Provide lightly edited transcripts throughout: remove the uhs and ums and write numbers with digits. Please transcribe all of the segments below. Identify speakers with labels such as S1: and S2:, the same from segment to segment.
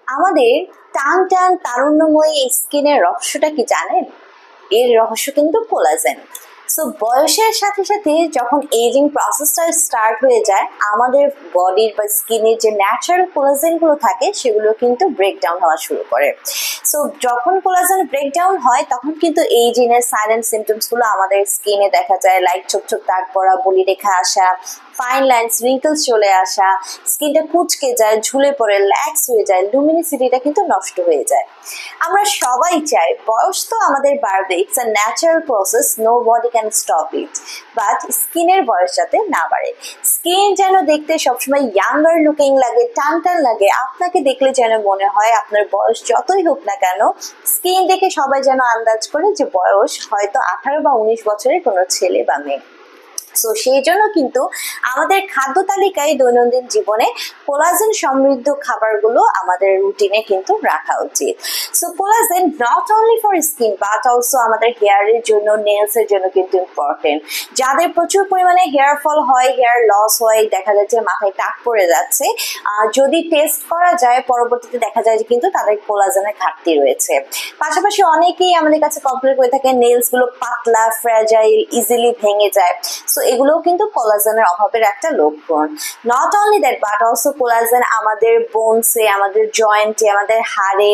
S1: আমাদের টান টান তারুণ্যময়ী স্কিনের রহস্যটা কি জানেন? এর রহস্য কিন্তু কোলাজেন। সো বয়সের সাথে সাথে যখন এজিং প্রসেসটা স্টার্ট হয়ে যায়, আমাদের বডির বা স্কিনের যে ন্যাচারাল কোলাজেন গুলো থাকে সেগুলো কিন্তু ব্রেকডাউন হওয়া শুরু করে। সো যখন কোলাজেন ব্রেকডাউন হয় তখন কিন্তু এজিং এর সাইলেন্ট সিমটমস গুলো আমাদের স্কিনে দেখা যায়, লাইক ছোপ ছোপ দাগ পড়া, বলি রেখা আসা, ফাইন লাইন্স, রিঙ্কলস চলে আসা, স্কিনটা কুচকে যায়, ঝুলে পড়ে, ল্যাক্স হয়ে যায়, লুমিনিসিটিটা কিন্তু নষ্ট হয়ে যায়। আমরা সবাই চাই বয়স তো আমাদের বাড়বে, it's a natural process, nobody can stop it, but স্কিনের বয়স যাতে না বাড়ে। স্কিন যেন দেখতে সবসময় ইয়াঙ্গার লুকিং লাগে, টান টান লাগে, আপনাকে দেখলে যেন মনে হয় আপনার বয়স যতই হোক না কেন, স্কিন দেখে সবাই যেন আন্দাজ করে যে বয়স হয়তো 18 বা 19 বছরের কোনো ছেলে বা মেয়ে। সো সেই জন্য কিন্তু আমাদের খাদ্য তালিকায় দৈনন্দিন জীবনে কোলাজেন সমৃদ্ধ খাবারগুলো আমাদের রুটিনে কিন্তু রাখা উচিত। So collagen not only for skin but also আমাদের হেয়ারের জন্য, নেলস এর জন্য কিন্তু ইম্পর্টেন্ট। যাদের প্রচুর পরিমাণে হেয়ার ফল হয়, হেয়ার লস হয়, দেখা যাচ্ছে মাথায় টাক পড়ে যাচ্ছে, যদি টেস্ট করা যায় পরবর্তীতে দেখা যায় যে কিন্তু তাদের কোলাজেনের ঘাটতি রয়েছে। পাশাপাশি অনেকেই আমাদের কাছে কমপ্লেন করে থাকে নেলস গুলো পাতলা, ফ্র্যাজাইল, ইজিলি ভেঙে যায়। সো এগুলোও কিন্তু কোলাজেনের অভাবের একটা লক্ষণ। Not only that but also collagen আমাদের বোনসে, আমাদের জয়েন্টে, আমাদের হাড়ে,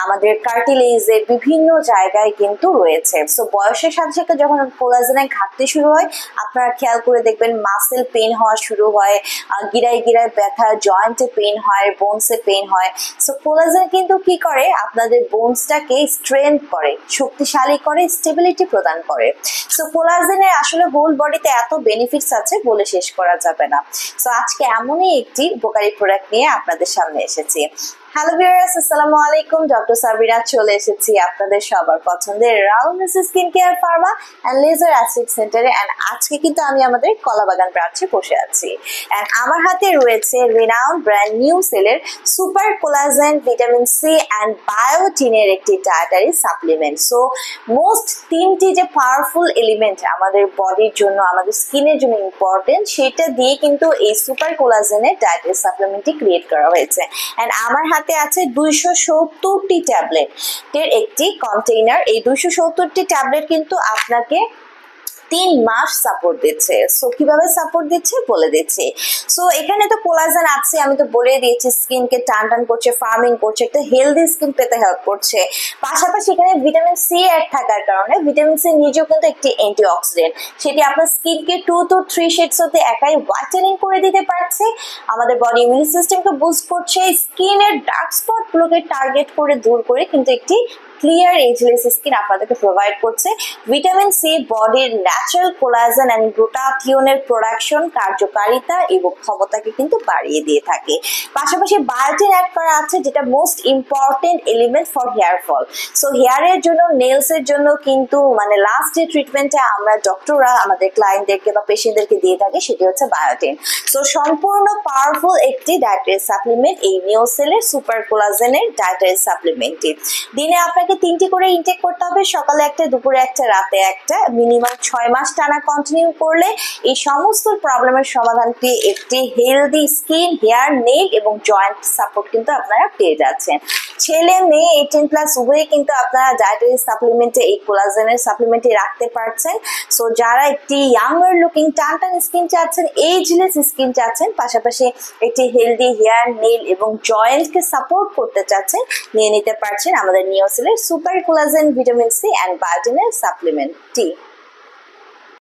S1: আমাদের কার্টিলেজে বিভিন্ন জায়গায় কিন্তু রয়েছে। সো বয়সের সাথে সাথে যখন কোলাজেনের ঘাটতি শুরু হয়, আপনারা খেয়াল করে দেখবেন মাসেল পেন হওয়া শুরু হয়, গিরায় গিরায় ব্যথা, জয়েন্টে পেন হয়, বোনসে পেন হয়। সো কোলাজেন কিন্তু কি করে, আপনাদের বোনসটাকে স্ট্রেংথ করে, শক্তিশালী করে, স্টেবিলিটি প্রদান করে। সো কোলাজেনের আসলে হোল বডিতে এত বেনিফিটস আছে বলে শেষ করা যাবে না। সো আজকে এমনই একটি উপকারী প্রোডাক্ট নিয়ে আপনাদের সামনে এসেছি। হ্যালো ভিউয়ার্স, আসসালামু আলাইকুম। ডক্টর সাবিরা চলে এসেছি আপনাদের সবার পছন্দের round skin care pharma and laser acid সেন্টারে। এন্ড আজকে কিন্তু আমি আমাদের কলাবাগান ব্রাঞ্চে বসে আছি। এন্ড আমার হাতে রয়েছে রিনাউন্ড ব্র্যান্ড নিউ সেলের super collagen vitamin C and বায়োটিনের একটি ডায়েটারি সাপ্লিমেন্ট। সো মোস্ট তিনটি যে পাওয়ারফুল এলিমেন্ট আমাদের বডির জন্য, আমাদের স্কিনের জন্য ইম্পর্টেন্ট, সেটা দিয়ে কিন্তু এই সুপার কোলাজেনের ডায়েটারি সাপ্লিমেন্টটি ক্রিয়েট করা হয়েছে। এন্ড আমার হাতে আছে 270টি ট্যাবলেটের একটি কন্টেইনার। এই 270টি ট্যাবলেট কিন্তু আপনাকে 3 মাস সাপোর্ট দিচ্ছে। সো কিভাবে সাপোর্ট দিচ্ছে বলে দিচ্ছি। সো এখানে তো কোলাজেন আছে, আমি তো বলে দিয়েছি, স্কিনকে টান টান করছে, ফার্মিং করছে, একটা হেলদি স্কিন পেতে হেল্প করছে। পাশাপাশি এখানে ভিটামিন সি অ্যাড থাকার কারণে, ভিটামিন সি নিজেও কিন্তু একটি অ্যান্টিঅক্সিডেন্ট, সেটি আপনার স্কিনকে 2 to 3 শেডস অব্দি একাই হোয়াইটেনিং করে দিতে পারছে, আমাদের বডি ইমিউন সিস্টেমকে বুস্ট করছে, স্কিনের ডার্ক স্পট গুলোকে টার্গেট করে দূর করে কিন্তু একটি ক্লিয়ার এজলেস স্কিন আপনাদেরকে প্রোভাইড করছে। ভিটামিন সি বডির ন্যাচারাল কোলাজেন এন্ড গ্লুটাথিওনের প্রোডাকশন, কার্যকারিতা এবং ক্ষমতাকে কিন্তু বাড়িয়ে দিয়ে থাকে। পাশাপাশি বায়োটিন অ্যাড করা আছে, যেটা most important element for hair fall. So হেয়ারের জন্য, নেলস এর জন্য কিন্তু মানে লাস্ট যে ট্রিটমেন্টে আমরা ডক্টররা আমাদের ক্লায়েন্টদেরকে বা পেশেন্টদেরকে দিয়ে থাকি সেটি হচ্ছে বায়োটিন। সো সম্পূর্ণ পাওয়ারফুল একটি ডায়েটারি সাপ্লিমেন্ট এই নিওসেলের সুপার কোলাজেনের ডায়েটারি সাপ্লিমেন্টটি। দিনে আপনাকে 3টি করে ইনটেক করতে হবে, সকালে একটা, দুপুরে একটা, রাতে একটা, মিনিমাম 6 মাস টানা কন্টিনিউ করলে এই সমস্ত প্রবলেমের সমাধানটি একটি হেলদি স্কিন, হেয়ার, নেল এবং জয়েন্ট সাপোর্ট কিন্তু আপনারা পেয়ে যাচ্ছেন। ছেলে মেয়ে 18+ উভয়ে কিন্তু আপনারা ডায়েটারি সাপ্লিমেন্টে এই কোলাজেনের সাপ্লিমেন্টটি রাখতে পারছেন। সো যারা একটি ইয়াঙ্গার লুকিং টান টান স্কিন চাচ্ছেন, এজলেস স্কিন চাচ্ছেন, পাশাপাশি একটি হেলদি হেয়ার, নেল এবং জয়েন্টকে সাপোর্ট করতে চাচ্ছেন, নিয়ে নিতে পারছেন আমাদের নিওসেলের super collagen vitamin C and বায়োটিনের সাপ্লিমেন্টটি।